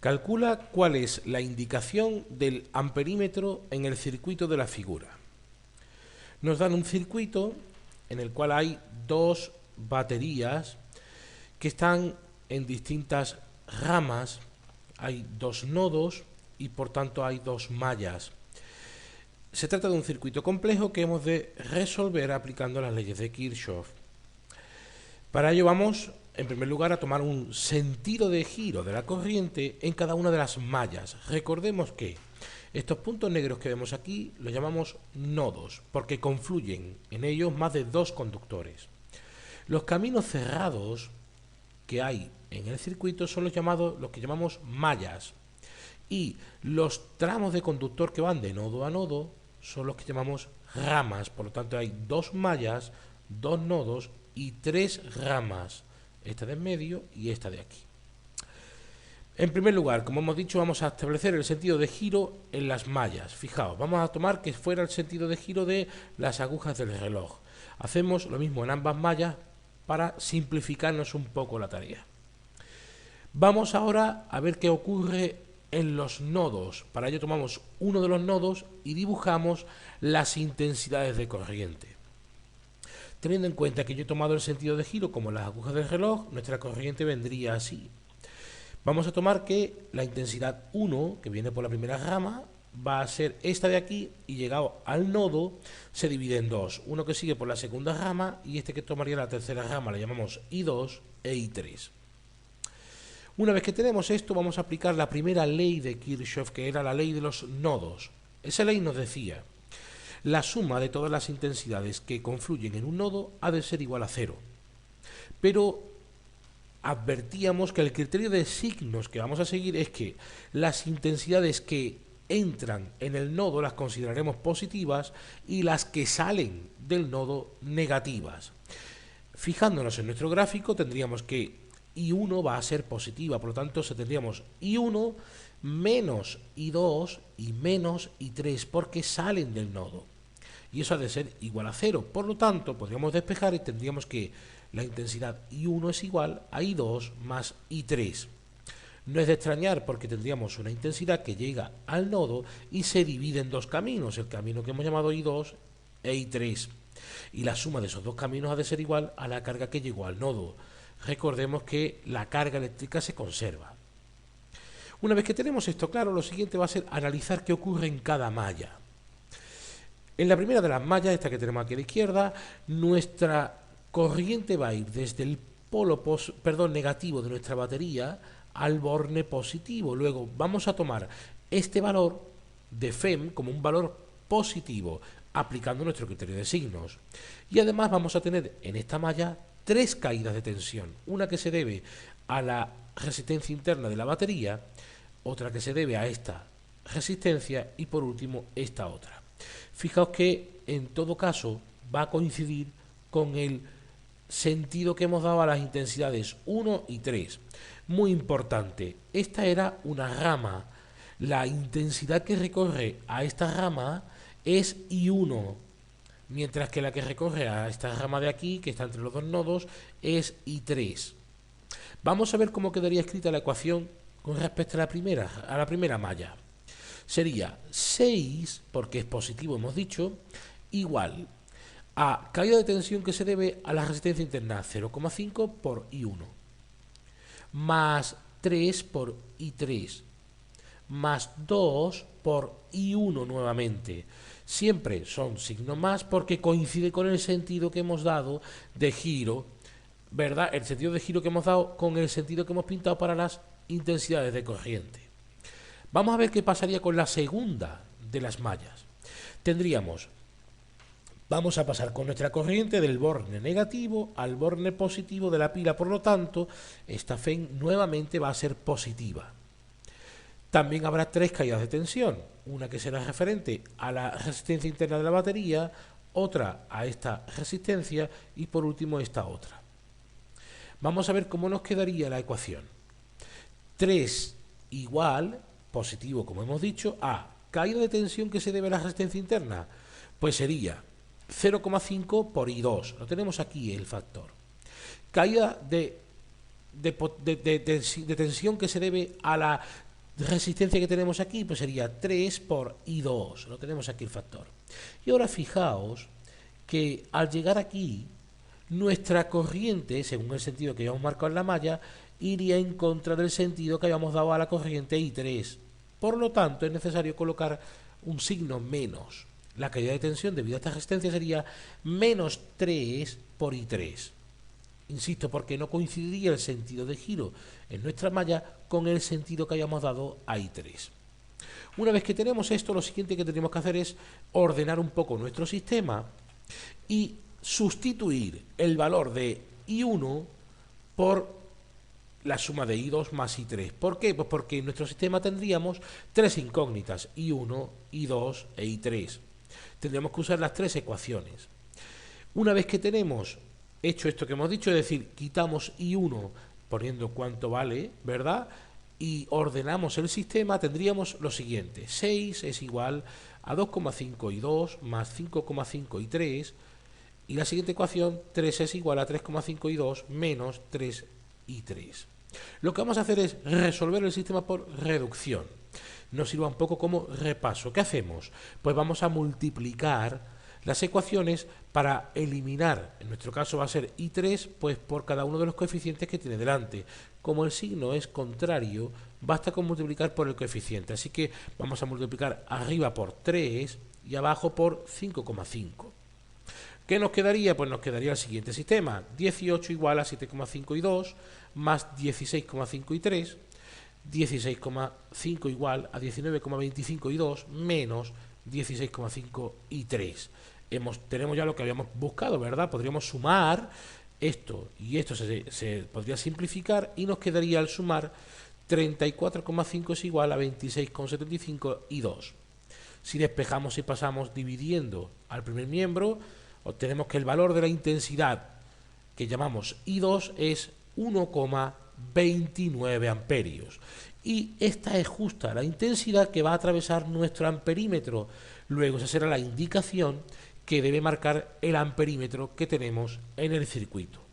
Calcula cuál es la indicación del amperímetro en el circuito de la figura. Nos dan un circuito en el cual hay dos baterías que están en distintas ramas, hay dos nodos y por tanto hay dos mallas. Se trata de un circuito complejo que hemos de resolver aplicando las leyes de Kirchhoff. Para ello vamos, en primer lugar, a tomar un sentido de giro de la corriente en cada una de las mallas. Recordemos que estos puntos negros que vemos aquí los llamamos nodos, porque confluyen en ellos más de dos conductores. Los caminos cerrados que hay en el circuito son los que llamamos mallas, y los tramos de conductor que van de nodo a nodo son los que llamamos ramas. Por lo tanto hay dos mallas, dos nodos y tres ramas, esta de en medio y esta de aquí. En primer lugar, como hemos dicho, vamos a establecer el sentido de giro en las mallas. Fijaos, vamos a tomar que fuera el sentido de giro de las agujas del reloj. Hacemos lo mismo en ambas mallas para simplificarnos un poco la tarea. Vamos ahora a ver qué ocurre en los nodos. Para ello tomamos uno de los nodos y dibujamos las intensidades de corriente. Teniendo en cuenta que yo he tomado el sentido de giro como las agujas del reloj, nuestra corriente vendría así. Vamos a tomar que la intensidad 1, que viene por la primera rama, va a ser esta de aquí, y llegado al nodo se divide en dos. Uno que sigue por la segunda rama y este que tomaría la tercera rama, le llamamos I2 e I3. Una vez que tenemos esto, vamos a aplicar la primera ley de Kirchhoff, que era la ley de los nodos. Esa ley nos decía: la suma de todas las intensidades que confluyen en un nodo ha de ser igual a cero. Pero advertíamos que el criterio de signos que vamos a seguir es que las intensidades que entran en el nodo las consideraremos positivas y las que salen del nodo negativas. Fijándonos en nuestro gráfico, tendríamos que I1 va a ser positiva, por lo tanto tendríamos I1 menos I2 y menos I3 porque salen del nodo, y eso ha de ser igual a cero. Por lo tanto, podríamos despejar y tendríamos que la intensidad I1 es igual a I2 más I3. No es de extrañar, porque tendríamos una intensidad que llega al nodo y se divide en dos caminos, el camino que hemos llamado I2 e I3, y la suma de esos dos caminos ha de ser igual a la carga que llegó al nodo. Recordemos que la carga eléctrica se conserva. Una vez que tenemos esto claro, lo siguiente va a ser analizar qué ocurre en cada malla. En la primera de las mallas, esta que tenemos aquí a la izquierda, nuestra corriente va a ir desde el polo negativo de nuestra batería al borne positivo. Luego vamos a tomar este valor de FEM como un valor positivo, aplicando nuestro criterio de signos. Y además vamos a tener en esta malla tres caídas de tensión. Una que se debe a la resistencia interna de la batería, otra que se debe a esta resistencia y por último esta otra. Fijaos que en todo caso va a coincidir con el sentido que hemos dado a las intensidades 1 y 3. Muy importante, esta era una rama. La intensidad que recorre a esta rama es I1, mientras que la que recorre a esta rama de aquí, que está entre los dos nodos, es I3. Vamos a ver cómo quedaría escrita la ecuación con respecto a la primera malla. Sería 6, porque es positivo hemos dicho, igual a caída de tensión que se debe a la resistencia interna 0,5 por I1, más 3 por I3, más 2 por I1 nuevamente. Siempre son signos más porque coincide con el sentido que hemos dado de giro, ¿verdad? El sentido de giro que hemos dado con el sentido que hemos pintado para las intensidades de corriente. Vamos a ver qué pasaría con la segunda de las mallas. Vamos a pasar con nuestra corriente del borne negativo al borne positivo de la pila, por lo tanto, esta FEM nuevamente va a ser positiva. También habrá tres caídas de tensión, una que será referente a la resistencia interna de la batería, otra a esta resistencia y por último esta otra. Vamos a ver cómo nos quedaría la ecuación. 3 igual, positivo como hemos dicho, a caída de tensión que se debe a la resistencia interna, pues sería 0,5 por I2, lo tenemos aquí el factor. Caída de tensión que se debe a la resistencia que tenemos aquí pues sería 3 por I2, lo tenemos aquí el factor. Y ahora fijaos que al llegar aquí, nuestra corriente, según el sentido que habíamos marcado en la malla, iría en contra del sentido que habíamos dado a la corriente I3. Por lo tanto, es necesario colocar un signo menos. La caída de tensión debido a esta resistencia sería menos 3 por I3. Insisto, porque no coincidiría el sentido de giro en nuestra malla con el sentido que hayamos dado a I3. Una vez que tenemos esto, lo siguiente que tenemos que hacer es ordenar un poco nuestro sistema y sustituir el valor de I1 por la suma de I2 más I3. ¿Por qué? Pues porque en nuestro sistema tendríamos tres incógnitas, I1, I2 e I3. Tendríamos que usar las tres ecuaciones. Una vez que tenemos hecho esto que hemos dicho, es decir, quitamos I1 poniendo cuánto vale, ¿verdad? Y ordenamos el sistema, tendríamos lo siguiente: 6 es igual a 2,5 I2 más 5,5 I3, y la siguiente ecuación, 3 es igual a 3,5 I2 menos 3 I3. Lo que vamos a hacer es resolver el sistema por reducción. Nos sirva un poco como repaso. ¿Qué hacemos? Pues vamos a multiplicar las ecuaciones para eliminar, en nuestro caso va a ser I3, pues por cada uno de los coeficientes que tiene delante. Como el signo es contrario, basta con multiplicar por el coeficiente. Así que vamos a multiplicar arriba por 3 y abajo por 5,5. ¿Qué nos quedaría? Pues nos quedaría el siguiente sistema: 18 igual a 7,5 y 2 más 16,5 y 3, 16,5 igual a 19,25 y 2 menos 16,5 y 3. Tenemos ya lo que habíamos buscado, ¿verdad? Podríamos sumar esto y esto se podría simplificar y nos quedaría al sumar 34,5 es igual a 26,75 y 2. Si despejamos y pasamos dividiendo al primer miembro, obtenemos que el valor de la intensidad que llamamos I2 es 1,29 amperios. Y esta es justa la intensidad que va a atravesar nuestro amperímetro. Luego esa será la indicación que debe marcar el amperímetro que tenemos en el circuito.